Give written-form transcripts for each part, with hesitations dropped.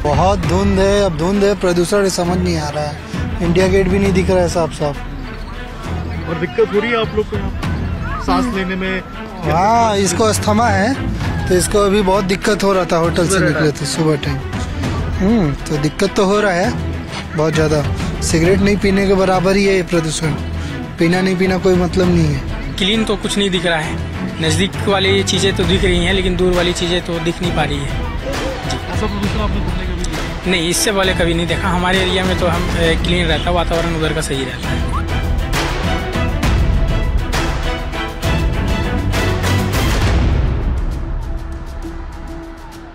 बहुत धुंध है, अब धुंध है, प्रदूषण समझ नहीं आ रहा है। इंडिया गेट भी नहीं दिख रहा है साफ साफ। और दिक्कत हो रही है आप लोग को यहाँ सांस लेने में? हाँ, इसको अस्थमा है तो इसको अभी बहुत दिक्कत हो रहा था। होटल से निकले थे सुबह टाइम। तो दिक्कत तो हो रहा है बहुत ज्यादा। सिगरेट नहीं पीने के बराबर ही है ये प्रदूषण। पीना नहीं पीना कोई मतलब नहीं है। क्लीन तो कुछ नहीं दिख रहा है। नजदीक वाली चीजें तो दिख रही हैं लेकिन दूर वाली चीजें तो दिख नहीं पा रही है। ऐसा प्रदूषण आपने घूमने कभी देखा? नहीं, इससे पहले कभी नहीं देखा। हमारे एरिया में तो हम क्लीन रहता है, वातावरण उधर का सही रहता है।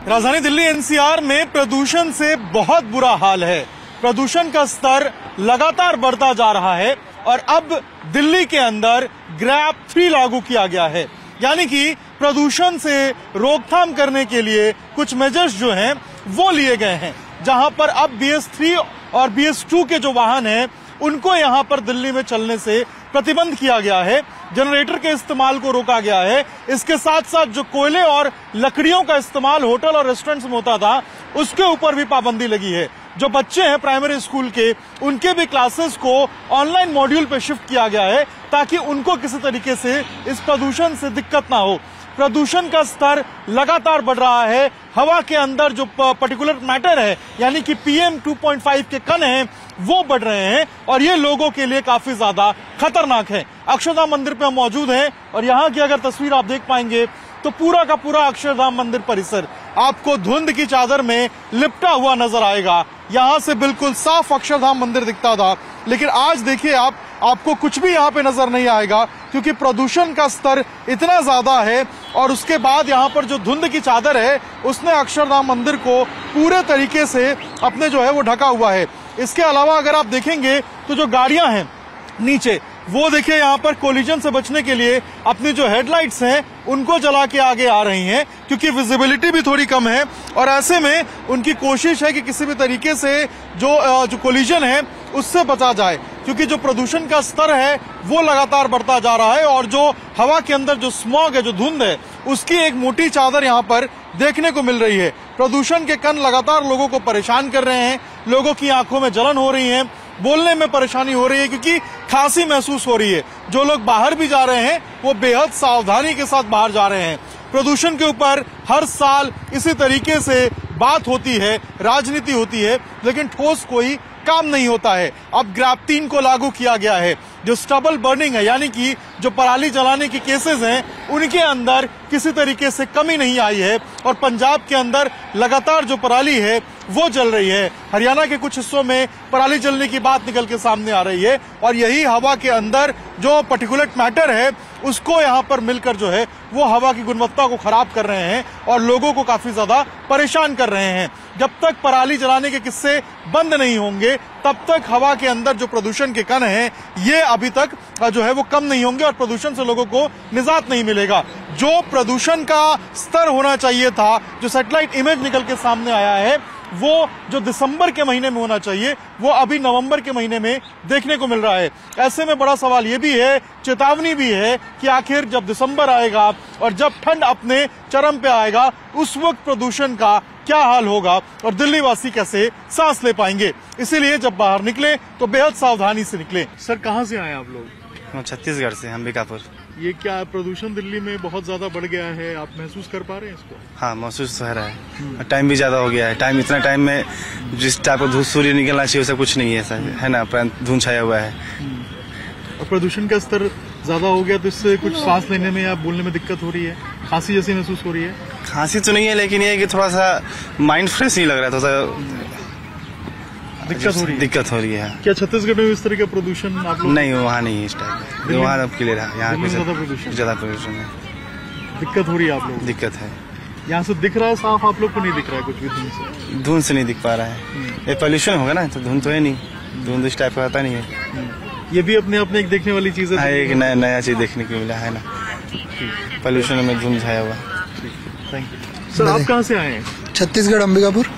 राजधानी दिल्ली एनसीआर में प्रदूषण से बहुत बुरा हाल है। प्रदूषण का स्तर लगातार बढ़ता जा रहा है और अब दिल्ली के अंदर ग्रैब 3 लागू किया गया है। यानी कि प्रदूषण से रोकथाम करने के लिए कुछ मेजर्स जो हैं वो लिए गए हैं, जहां पर अब BS3 और BS2 के जो वाहन हैं उनको यहां पर दिल्ली में चलने से प्रतिबंध किया गया है। जनरेटर के इस्तेमाल को रोका गया है। इसके साथ साथ जो कोयले और लकड़ियों का इस्तेमाल होटल और रेस्टोरेंट्स में होता था उसके ऊपर भी पाबंदी लगी है। जो बच्चे हैं प्राइमरी स्कूल के, उनके भी क्लासेस को ऑनलाइन मॉड्यूल पे शिफ्ट किया गया है ताकि उनको किसी तरीके से इस प्रदूषण से दिक्कत ना हो। प्रदूषण का स्तर लगातार बढ़ रहा है। हवा के अंदर जो पर्टिकुलर मैटर है यानी कि PM 2.5 के कण हैं वो बढ़ रहे हैं और ये लोगों के लिए काफी ज्यादा खतरनाक है। अक्षरधाम मंदिर पे हम मौजूद हैं और यहाँ की अगर तस्वीर आप देख पाएंगे तो पूरा का पूरा अक्षरधाम मंदिर परिसर आपको धुंध की चादर में लिपटा हुआ नजर आएगा। यहाँ से बिल्कुल साफ अक्षरधाम मंदिर दिखता था, लेकिन आज देखिए आपको कुछ भी यहाँ पे नजर नहीं आएगा क्योंकि प्रदूषण का स्तर इतना ज्यादा है। और उसके बाद यहाँ पर जो धुंध की चादर है उसने अक्षरधाम मंदिर को पूरे तरीके से अपने जो है वो ढका हुआ है। इसके अलावा अगर आप देखेंगे तो जो गाड़ियां हैं नीचे, वो देखिए यहाँ पर कोलिजन से बचने के लिए अपनी जो हेडलाइट्स हैं उनको जला के आगे आ रही हैं क्योंकि विजिबिलिटी भी थोड़ी कम है और ऐसे में उनकी कोशिश है कि किसी भी तरीके से जो कोलिजन है उससे बचा जाए, क्योंकि जो प्रदूषण का स्तर है वो लगातार बढ़ता जा रहा है और जो हवा के अंदर जो स्मॉग है, जो धुंध है, उसकी एक मोटी चादर यहाँ पर देखने को मिल रही है। प्रदूषण के कण लगातार लोगों को परेशान कर रहे हैं। लोगों की आंखों में जलन हो रही है, बोलने में परेशानी हो रही है क्योंकि खांसी महसूस हो रही है। जो लोग बाहर भी जा रहे हैं वो बेहद सावधानी के साथ बाहर जा रहे हैं। प्रदूषण के ऊपर हर साल इसी तरीके से बात होती है, राजनीति होती है, लेकिन ठोस कोई काम नहीं होता है। अब ग्रैब 3 को लागू किया गया है। जो स्टबल बर्निंग है यानी कि जो पराली जलाने के केसेस हैं उनके अंदर किसी तरीके से कमी नहीं आई है और पंजाब के अंदर लगातार जो पराली है वो जल रही है। हरियाणा के कुछ हिस्सों में पराली जलने की बात निकल के सामने आ रही है और यही हवा के अंदर जो पर्टिकुलेट मैटर है उसको यहाँ पर मिलकर जो है वो हवा की गुणवत्ता को खराब कर रहे हैं और लोगों को काफी ज्यादा परेशान कर रहे हैं। जब तक पराली जलाने के किस्से बंद नहीं होंगे तब तक हवा के अंदर जो प्रदूषण के कण हैं ये अभी तक जो है वो कम नहीं होंगे और प्रदूषण से लोगों को निजात नहीं मिलेगा। जो प्रदूषण का स्तर होना चाहिए था, जो सैटेलाइट इमेज निकल के सामने आया है, वो जो दिसंबर के महीने में होना चाहिए वो अभी नवंबर के महीने में देखने को मिल रहा है। ऐसे में बड़ा सवाल ये भी है, चेतावनी भी है कि आखिर जब दिसंबर आएगा और जब ठंड अपने चरम पे आएगा उस वक्त प्रदूषण का क्या हाल होगा और दिल्ली वासी कैसे सांस ले पाएंगे। इसीलिए जब बाहर निकले तो बेहद सावधानी से निकले। सर, कहाँ से आए आप लोग? हम छत्तीसगढ़ से, अंबिकापुर। ये क्या प्रदूषण दिल्ली में बहुत ज्यादा बढ़ गया है, आप महसूस कर पा रहे हैं इसको? हाँ, महसूस हो रहा है। टाइम भी ज्यादा हो गया है। इतना टाइम में जिस टाइप का सूर्य निकलना चाहिए वैसा कुछ नहीं है सर, है ना, धुंध छाया हुआ है। और प्रदूषण का स्तर ज्यादा हो गया तो इससे कुछ सांस लेने में या बोलने में दिक्कत हो रही है, खांसी जैसी महसूस हो रही है? खांसी तो नहीं है, लेकिन ये कि थोड़ा सा माइंड फ्रेश नहीं लग रहा है, थोड़ा दिक्कत हो रही है। क्या छत्तीसगढ़ में इस तरह का प्रदूषण आप लोग? नहीं, वहाँ नहीं है इस टाइप का। वहाँ क्लियर है, यहाँ पे ज्यादा प्रदूषण है। दिक्कत हो रही है आप लोग? दिक्कत है। यहाँ से दिख रहा है साफ, आप लोग को नहीं दिख रहा है कुछ भी धुंध से नहीं दिख पा रहा है। ये पॉल्यूशन होगा ना, तो धुंध तो है नहीं, धुंध इस टाइप का आता नहीं है। ये भी अपने आप में एक देखने वाली चीज है। एक नया चीज देखने को मिला है ना, पॉल्यूशन में धुंध छाया हुआ। Thank you. सर, आप कहाँ से आए हैं? छत्तीसगढ़, अंबिकापुर।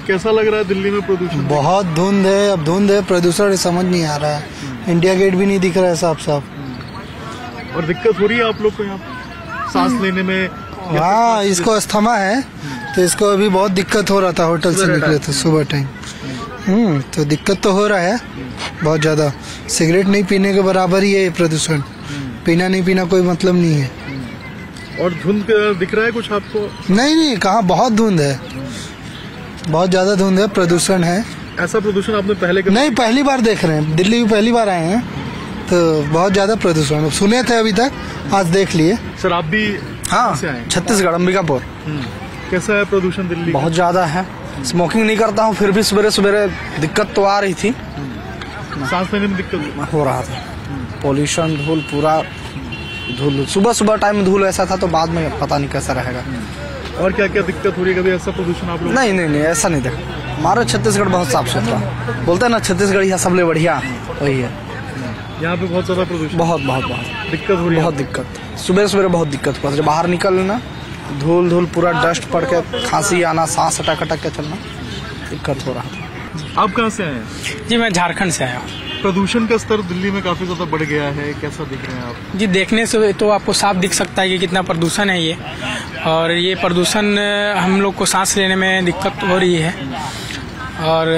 कैसा लग रहा है दिल्ली में प्रदूषण? बहुत धुंध है, अब धुंध है, प्रदूषण समझ नहीं आ रहा है। इंडिया गेट भी नहीं दिख रहा है साफ साफ। और दिक्कत हो रही है आप लोग को यहाँ सांस लेने में? हाँ, इसको अस्थमा है तो इसको अभी बहुत दिक्कत हो रहा था, होटल से निकले थे सुबह टाइम। तो दिक्कत तो हो रहा है बहुत ज्यादा। सिगरेट नहीं पीने के बराबर ही है ये प्रदूषण। पीना नहीं पीना कोई मतलब नहीं है। और धुंध दिख रहा है कुछ आपको? नहीं, कहाँ, बहुत धुंध है, बहुत ज्यादा धुंध है, प्रदूषण है। ऐसा प्रदूषण आपने पहले नहीं, पहली बार देख रहे हैं, दिल्ली में पहली बार आए हैं, तो बहुत ज्यादा प्रदूषण सुने थे अभी तक, आज देख लिए। सर आप भी? हाँ, छत्तीसगढ़, अंबिकापुर। कैसा है प्रदूषण दिल्ली? बहुत ज्यादा है। स्मोकिंग नहीं करता हूँ, फिर भी सवेरे सवेरे दिक्कत तो आ रही थी। सांस लेने में दिक्कत हो रहा था। पोल्यूशन, धूल, पूरा धूल। सुबह टाइम में धूल ऐसा था, तो बाद में पता नहीं कैसा रहेगा। और क्या क्या दिक्कत हो रही है? कभी ऐसा प्रदूषण आप लोग? नहीं, ऐसा नहीं देखा। हमारा छत्तीसगढ़ बहुत साफ सुथरा, बोलते हैं ना छत्तीसगढ़ यहाँ सबले बढ़िया, वही है। यहाँ पे बहुत ज्यादा प्रदूषण? बहुत दिक्कत हो रही है? बहुत दिक्कत। सुबह बहुत दिक्कत हुआ, जब बाहर निकलना धूल पूरा डस्ट पड़ के खांसी आना, सांस अटक के चलना, दिक्कत हो रहा था। आप कहाँ से आए हैं? जी मैं झारखंड से आया हूँ। प्रदूषण का स्तर दिल्ली में काफी ज्यादा बढ़ गया है, कैसा दिख रहे हैं आप? जी देखने से तो आपको साफ दिख सकता है कि कितना प्रदूषण है ये। और ये प्रदूषण हम लोग को सांस लेने में दिक्कत हो रही है। और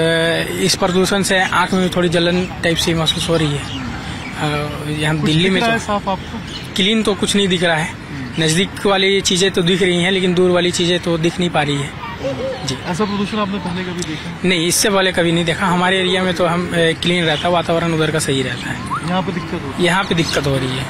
इस प्रदूषण से आँख में थोड़ी जलन टाइप सी महसूस हो रही है। यहाँ दिल्ली में तो साफ आपको क्लीन तो कुछ नहीं दिख रहा है। नज़दीक वाली चीज़ें तो दिख रही हैं, लेकिन दूर वाली चीज़ें तो दिख नहीं पा रही है। जी, ऐसा प्रदूषण आपने पहले कभी देखा? नहीं, इससे पहले कभी नहीं देखा। हमारे एरिया में तो हम क्लीन रहता है, वातावरण उधर का सही रहता है। यहाँ पे दिक्कत हो रही है? यहाँ पे दिक्कत हो रही है।